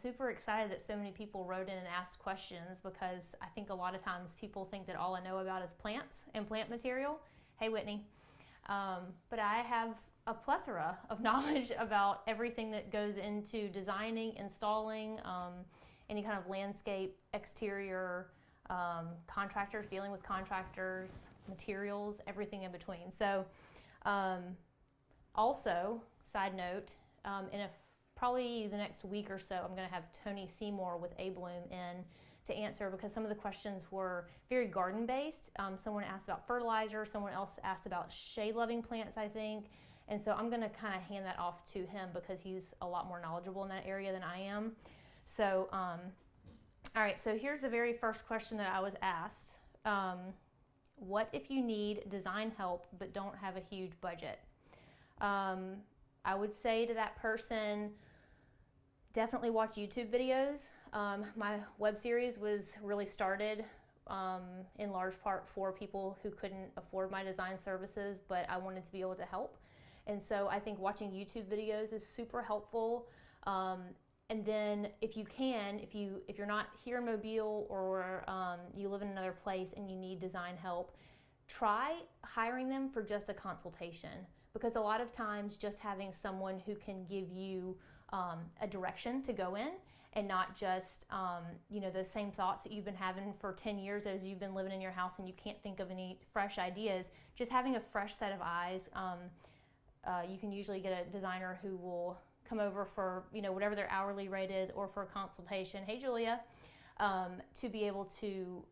Super excited that so many people wrote in and asked questions, because I think a lot of times people think that all I know about is plants and plant material. Hey, Whitney. But I have a plethora of knowledge about everything that goes into designing, installing, any kind of landscape, exterior, contractors, dealing with contractors, materials, everything in between. So also, side note, in probably the next week or so, I'm going to have Tony Seymour with A-Bloom in to answer, because some of the questions were very garden based. Someone asked about fertilizer, someone else asked about shade loving plants, I think. And so I'm going to kind of hand that off to him, because he's a lot more knowledgeable in that area than I am. So, all right, so here's the very first question that I was asked. What if you need design help but don't have a huge budget? I would say to that person, definitely watch YouTube videos. My web series was really started in large part for people who couldn't afford my design services, but I wanted to be able to help. And so I think watching YouTube videos is super helpful. And then if you can, if you're not here in Mobile, or you live in another place and you need design help, try hiring them for just a consultation. Because a lot of times just having someone who can give you a direction to go in, and not just those same thoughts that you've been having for 10 years as you've been living in your house and you can't think of any fresh ideas, just having a fresh set of eyes. You can usually get a designer who will come over for whatever their hourly rate is, or for a consultation. Hey, Julia. To be able to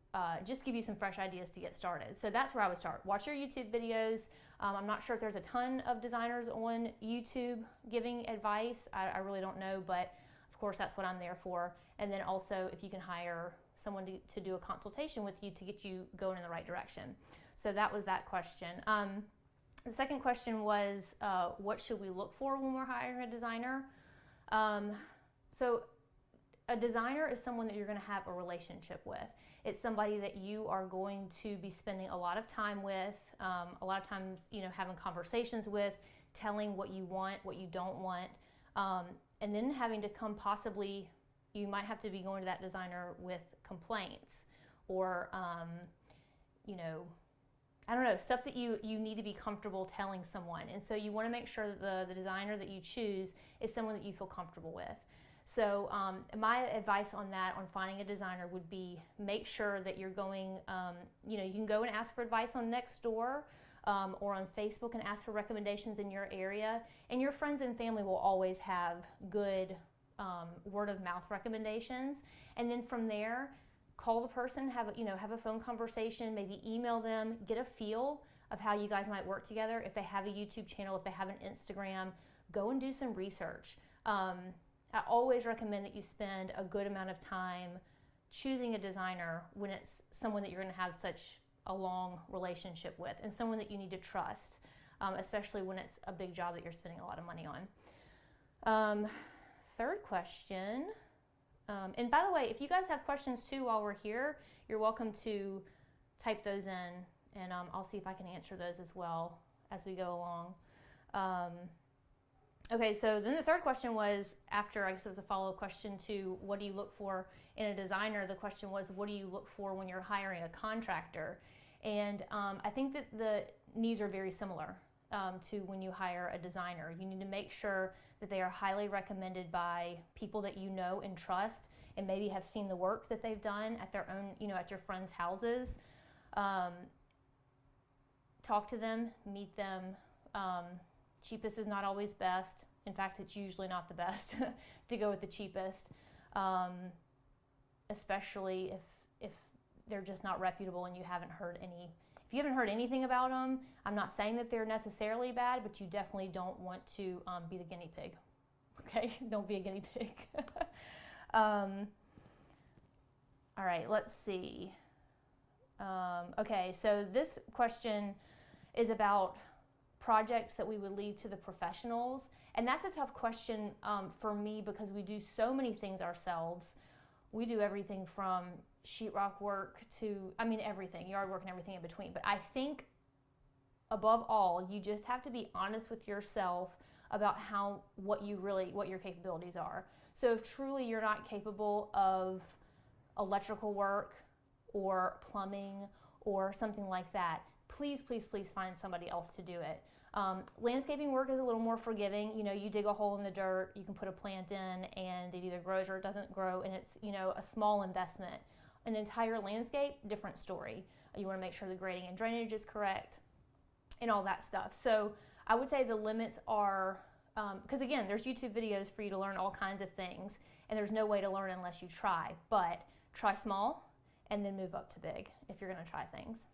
just give you some fresh ideas to get started. So that's where I would start. Watch your YouTube videos. I'm not sure if there's a ton of designers on YouTube giving advice. I really don't know, but of course that's what I'm there for. And then also if you can hire someone to do a consultation with you to get you going in the right direction. So that was that question. The second question was, what should we look for when we're hiring a designer? So a designer is someone that you're going to have a relationship with. It's somebody that you are going to be spending a lot of time with, a lot of times, having conversations with, telling what you want, what you don't want, and then having to come possibly, you might have to be going to that designer with complaints, or, I don't know, stuff that you need to be comfortable telling someone. And so you want to make sure that the designer that you choose is someone that you feel comfortable with. So my advice on that, on finding a designer, would be make sure that you're going, you can go and ask for advice on Nextdoor, or on Facebook and ask for recommendations in your area. And your friends and family will always have good word of mouth recommendations. And then from there, call the person, have a phone conversation, maybe email them, get a feel of how you guys might work together. If they have a YouTube channel, if they have an Instagram, go and do some research. I always recommend that you spend a good amount of time choosing a designer when it's someone that you're going to have such a long relationship with, and someone that you need to trust, especially when it's a big job that you're spending a lot of money on. Third question, and by the way, if you guys have questions too while we're here, you're welcome to type those in, and I'll see if I can answer those as well as we go along. Okay, so then the third question was, after, I guess it was a follow-up question to what do you look for in a designer, the question was, what do you look for when you're hiring a contractor? And I think that the needs are very similar to when you hire a designer. You need to make sure that they are highly recommended by people that you know and trust, and maybe have seen the work that they've done at their own, at your friends' houses. Talk to them, meet them. Cheapest is not always best. In fact, it's usually not the best to go with the cheapest, especially if they're just not reputable and you haven't heard if you haven't heard anything about them. I'm not saying that they're necessarily bad, but you definitely don't want to be the guinea pig. Okay, don't be a guinea pig. All right, let's see. Okay, so this question is about projects that we would leave to the professionals. And that's a tough question for me, because we do so many things ourselves. We do everything from sheetrock work to, everything, yard work and everything in between. But I think above all, you just have to be honest with yourself about what your capabilities are. So if truly you're not capable of electrical work or plumbing or something like that, please, please, please find somebody else to do it. Landscaping work is a little more forgiving. You know, you dig a hole in the dirt, you can put a plant in, and it either grows or it doesn't grow, and it's, you know, a small investment. An entire landscape, different story. You want to make sure the grading and drainage is correct and all that stuff. So I would say the limits are, because again, there's YouTube videos for you to learn all kinds of things, and there's no way to learn unless you try. But try small and then move up to big if you're going to try things.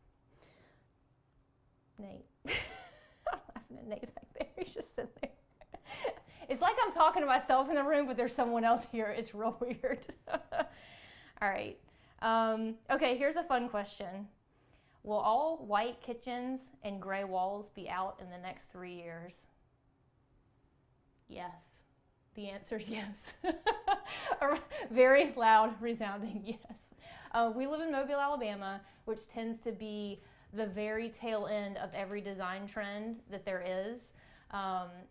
Nate. I'm laughing at Nate back there. He's just sitting there. It's like I'm talking to myself in the room, but there's someone else here. It's real weird. All right. Okay, here's a fun question. Will all white kitchens and gray walls be out in the next 3 years? Yes. The answer is yes. A very loud, resounding yes. We live in Mobile, Alabama, which tends to be the very tail end of every design trend that there is.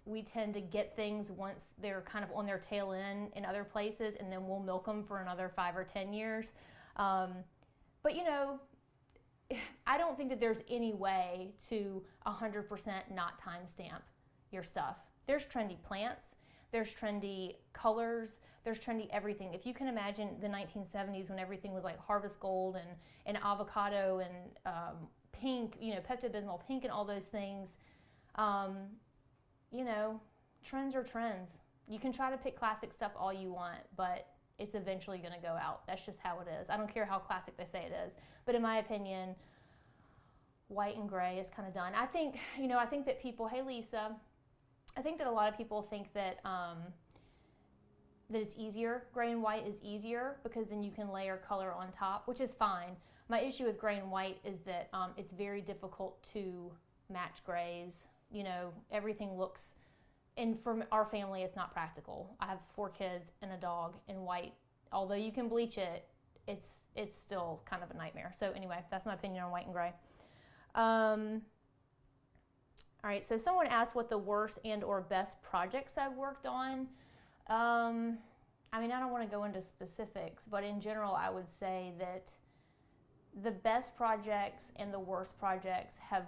We tend to get things once they're kind of on their tail end in other places, and then we'll milk them for another 5 or 10 years. But you know, I don't think that there's any way to 100% not timestamp your stuff. There's trendy plants, there's trendy colors, there's trendy everything. If you can imagine the 1970s when everything was like harvest gold and avocado and pink, you know, Pepto-Bismol pink and all those things, you know, trends are trends. You can try to pick classic stuff all you want, but it's eventually going to go out. That's just how it is. I don't care how classic they say it is. But in my opinion, white and gray is kind of done. I think, you know, I think that people, hey Lisa, I think that a lot of people think that that it's easier. Gray and white is easier because then you can layer color on top, which is fine. My issue with gray and white is that it's very difficult to match grays. You know, everything looks, and for our family, it's not practical. I have 4 kids and a dog, and white, although you can bleach it, it's still kind of a nightmare. So anyway, that's my opinion on white and gray. All right, so someone asked what the worst and or best projects I've worked on. I mean, I don't want to go into specifics, but in general, I would say that the best projects and the worst projects have,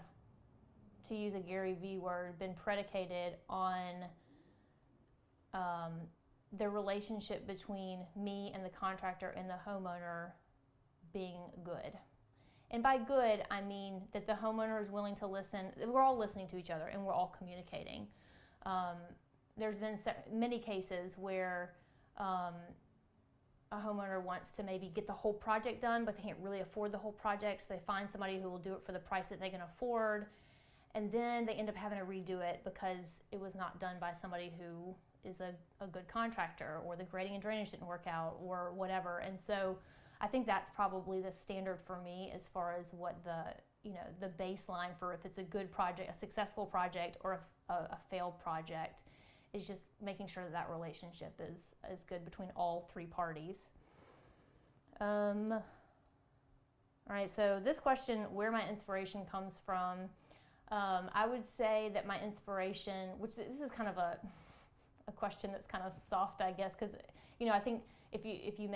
to use a Gary Vee word, been predicated on the relationship between me and the contractor and the homeowner being good. And by good, I mean that the homeowner is willing to listen. We're all listening to each other and we're all communicating. There's been many cases where a homeowner wants to maybe get the whole project done, but they can't really afford the whole project, so they find somebody who will do it for the price that they can afford, and then they end up having to redo it because it was not done by somebody who is a good contractor, or the grading and drainage didn't work out, or whatever. And so I think that's probably the standard for me as far as what the baseline for if it's a good project, a successful project, or a failed project, is just making sure that relationship is good between all 3 parties. All right, so this question, where my inspiration comes from, I would say that my inspiration, which this is kind of a question that's kind of soft, I guess, because you know, I think if you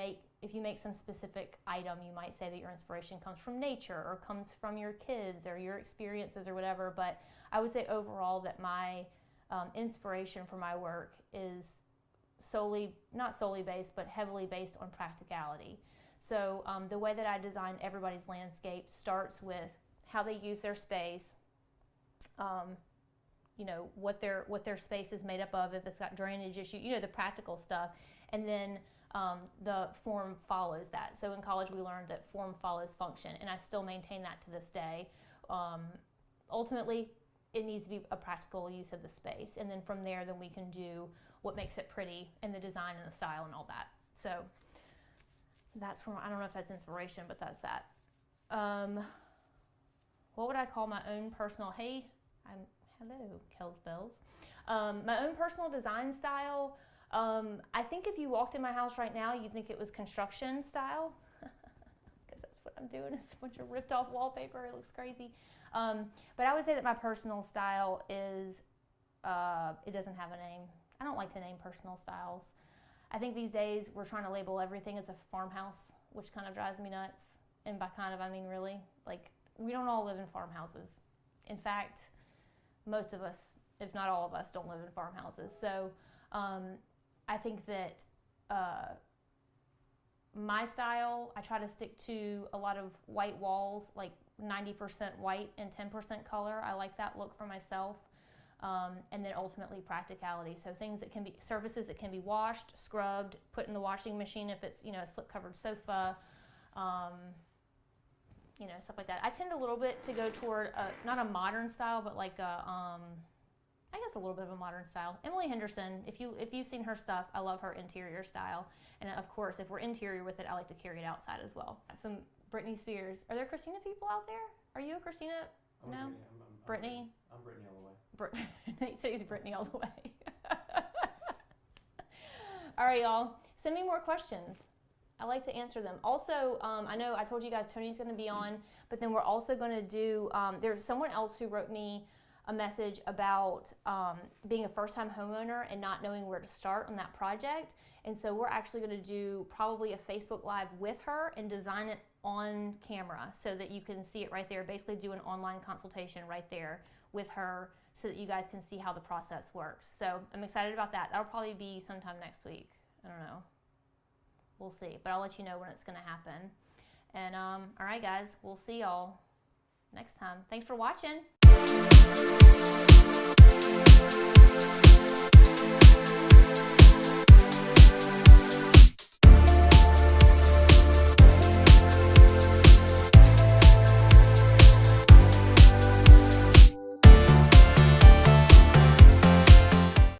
make some specific item, you might say that your inspiration comes from nature or comes from your kids or your experiences or whatever. But I would say overall that my inspiration for my work is not solely based, but heavily based on practicality. So the way that I design everybody's landscape starts with how they use their space, you know, what their space is made up of, if it's got drainage issue, you know, the practical stuff, and then the form follows that. So in college we learned that form follows function, and I still maintain that to this day. Ultimately, it needs to be a practical use of the space, and then from there, then we can do what makes it pretty and the design and the style and all that. So that's from, I don't know if that's inspiration, but that's that. What would I call my own personal, hello, Kells Bells. My own personal design style, I think if you walked in my house right now, you'd think it was construction style, because that's what I'm doing. It's a bunch of ripped off wallpaper. It looks crazy. But I would say that my personal style is, it doesn't have a name. I don't like to name personal styles. I think these days we're trying to label everything as a farmhouse, which kind of drives me nuts. And by kind of, I mean really. Like, we don't all live in farmhouses. In fact, most of us, if not all of us, don't live in farmhouses. So I think that my style, I try to stick to a lot of white walls, like 90% white and 10% color. I like that look for myself. And then ultimately practicality. So things that can be, surfaces that can be washed, scrubbed, put in the washing machine if it's, a slip-covered sofa, stuff like that. I tend a little bit to go toward, not a modern style, but like I guess a little bit of a modern style. Emily Henderson, if you've seen her stuff, I love her interior style. And of course, if we're interior with it, I like to carry it outside as well. Some Britney Spears. Are there Christina people out there? Are you a Christina? No? Britney? I'm Britney all the way. Nate said he's Britney all the way. All right, y'all. Send me more questions. I like to answer them. Also, I know I told you guys Tony's going to be on, but then we're also going to do, there's someone else who wrote me a message about being a first-time homeowner and not knowing where to start on that project. And so we're actually going to do probably a Facebook Live with her and design it on camera so that you can see it right there. Basically do an online consultation right there with her so that you guys can see how the process works. So I'm excited about that. That'll probably be sometime next week. I don't know. We'll see. But I'll let you know when it's going to happen. And all right, guys. We'll see y'all next time. Thanks for watching.